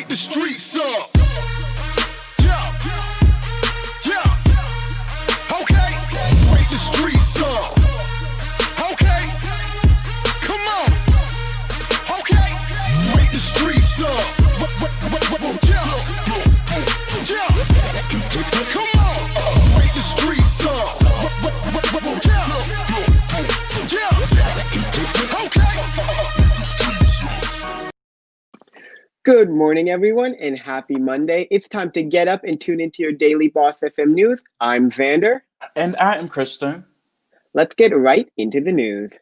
the streets up. Yeah, yeah. Okay, wake the streets up. Okay, come on. Okay, wake the streets up. Yeah, yeah. Come on, wake the streets up. Yeah, yeah. Okay. Good morning, everyone, and happy Monday. It's time to get up and tune into your daily Boss FM news. I'm Xander. And I am Kristian. Let's get right into the news.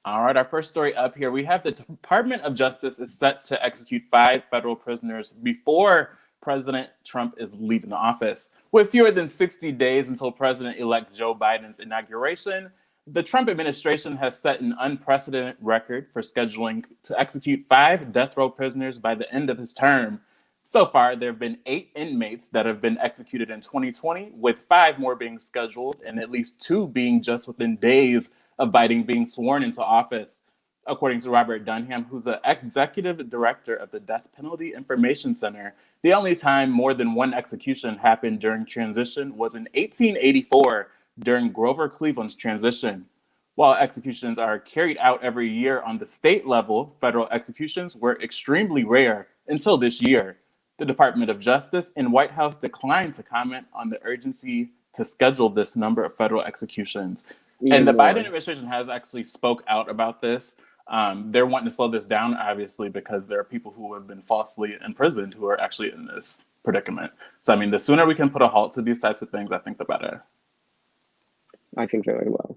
All right, our first story up here. We have the Department of Justice is set to execute 5 federal prisoners before President Trump is leaving the office. With fewer than 60 days until President-elect Joe Biden's inauguration, the Trump administration has set an unprecedented record for scheduling to execute 5 death row prisoners by the end of his term. So far, there have been 8 inmates that have been executed in 2020, with 5 more being scheduled and at least 2 being just within days of Biden being sworn into office. According to Robert Dunham, who's the executive director of the Death Penalty Information Center, the only time more than one execution happened during transition was in 1884 during Grover Cleveland's transition. While executions are carried out every year on the state level, federal executions were extremely rare until this year. The Department of Justice and White House declined to comment on the urgency to schedule this number of federal executions. And the Biden administration has actually spoke out about this. They're wanting to slow this down, obviously, because there are people who have been falsely imprisoned who are actually in this predicament. So, I mean, the sooner we can put a halt to these types of things, I think the better. I think very well.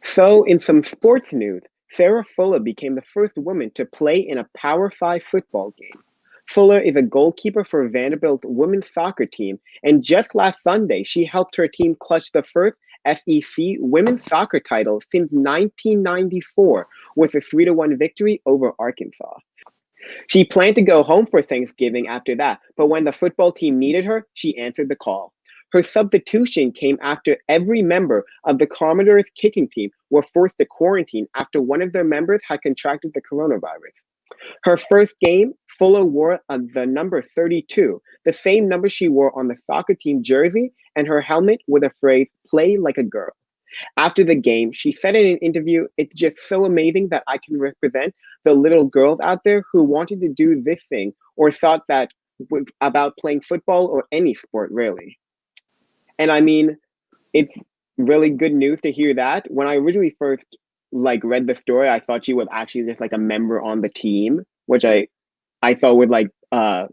So, in some sports news, Sarah Fuller became the first woman to play in a Power 5 football game. Fuller is a goalkeeper for Vanderbilt's women's soccer team, and just last Sunday, she helped her team clutch the first SEC women's soccer title since 1994 with a 3-1 victory over Arkansas. She planned to go home for Thanksgiving after that, but when the football team needed her, she answered the call. Her substitution came after every member of the Commodores kicking team were forced to quarantine after one of their members had contracted the coronavirus. Her first game, Fuller wore the number 32, the same number she wore on the soccer team jersey, and her helmet with the phrase, "Play like a girl." After the game, she said in an interview, "It's just so amazing that I can represent the little girls out there who wanted to do this thing or thought that about playing football or any sport, really." And I mean, it's really good news to hear that. When I originally first read the story, I thought she was actually just a member on the team, which I thought would have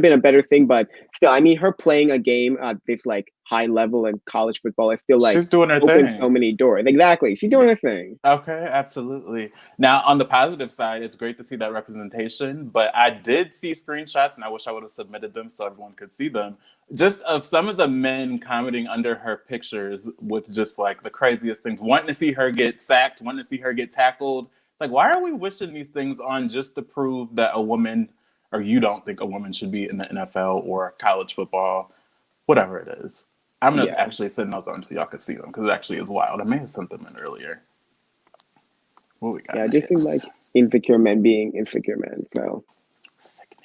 been a better thing. But still, I mean, her playing a game at this high level in college football is still she's doing her opened thing. So many doors. Exactly, she's doing her thing. Okay, absolutely. Now, on the positive side, it's great to see that representation, but I did see screenshots, and I wish I would have submitted them so everyone could see them, just of some of the men commenting under her pictures with just the craziest things, wanting to see her get sacked, wanting to see her get tackled. It's why are we wishing these things on just to prove that a woman, or you don't think a woman should be in the NFL or college football, whatever it is. I'm going to actually send those on so y'all can see them, because it actually is wild. I may have sent them in earlier. What we got? Yeah, just seems insecure men being insecure men. So sickening.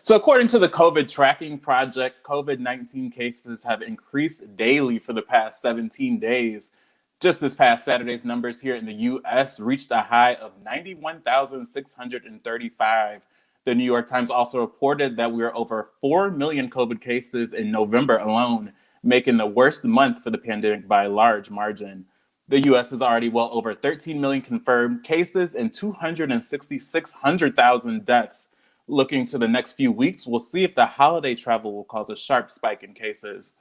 So according to the COVID tracking project, COVID-19 cases have increased daily for the past 17 days. Just this past Saturday's numbers here in the U.S. reached a high of 91,635. The New York Times also reported that we are over 4 million COVID cases in November alone, making the worst month for the pandemic by a large margin. The U.S. is already well over 13 million confirmed cases and 266,000 deaths. Looking to the next few weeks, we'll see if the holiday travel will cause a sharp spike in cases.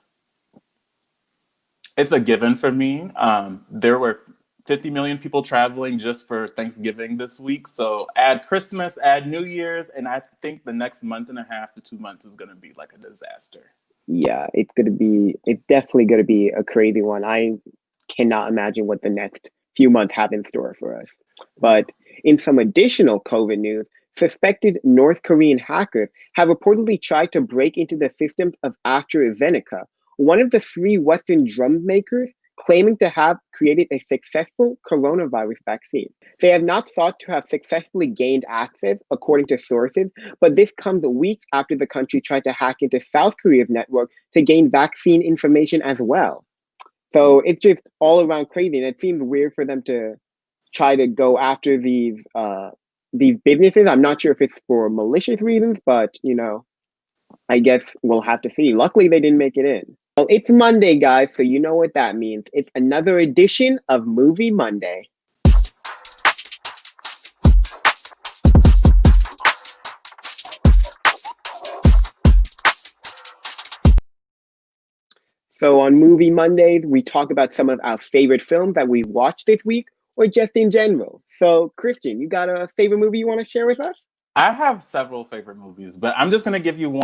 It's a given for me. There were 50 million people traveling just for Thanksgiving this week. So add Christmas, add New Year's, and I think the next month and a half to 2 months is going to be a disaster. Yeah, it's definitely going to be a crazy one. I cannot imagine what the next few months have in store for us. But in some additional COVID news, suspected North Korean hackers have reportedly tried to break into the systems of AstraZeneca, one of the 3 Western drum makers claiming to have created a successful coronavirus vaccine. They have not sought to have successfully gained access, according to sources, but this comes weeks after the country tried to hack into South Korea's network to gain vaccine information as well. So it's just all around crazy, and it seems weird for them to try to go after these businesses. I'm not sure if it's for malicious reasons, but I guess we'll have to see. Luckily, they didn't make it in. Well, it's Monday, guys, so you know what that means. It's another edition of Movie Monday. So on Movie Mondays, we talk about some of our favorite films that we've watched this week, or just in general. So, Kristian, you got a favorite movie you want to share with us? I have several favorite movies, but I'm just going to give you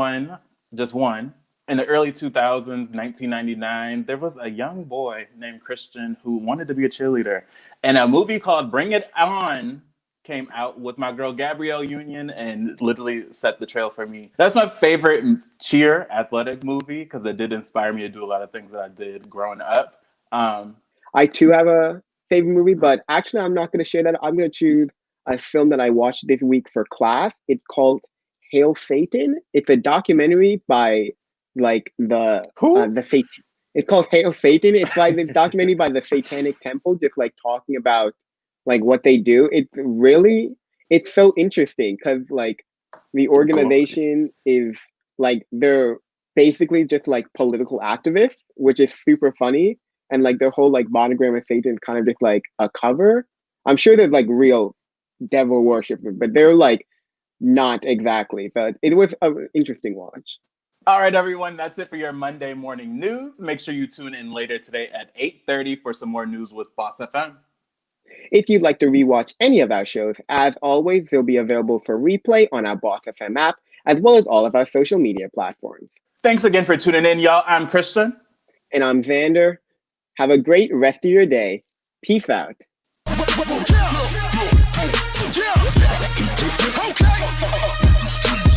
just one. In the early 2000s, 1999, there was a young boy named Christian who wanted to be a cheerleader. And a movie called Bring It On came out with my girl Gabrielle Union and literally set the trail for me. That's my favorite cheer athletic movie because it did inspire me to do a lot of things that I did growing up. I too have a favorite movie, but actually I'm not going to share that. I'm going to choose a film that I watched this week for class. It's called Hail Satan. It's a documentary by it's called Hail Satan. It's like this documentary by the Satanic Temple, just like talking about like what they do. It's so interesting because like the organization is like they're basically just like political activists, which is super funny. And like their whole like monogram of Satan is kind of just like a cover. I'm sure there's like real devil worshippers, but they're like not exactly. But it was an interesting watch. All right, everyone, that's it for your Monday morning news. Make sure you tune in later today at 8:30 for some more news with Boss FM. If you'd like to rewatch any of our shows, as always, they'll be available for replay on our Boss FM app, as well as all of our social media platforms. Thanks again for tuning in, y'all. I'm Kristian. And I'm Xander. Have a great rest of your day. Peace out.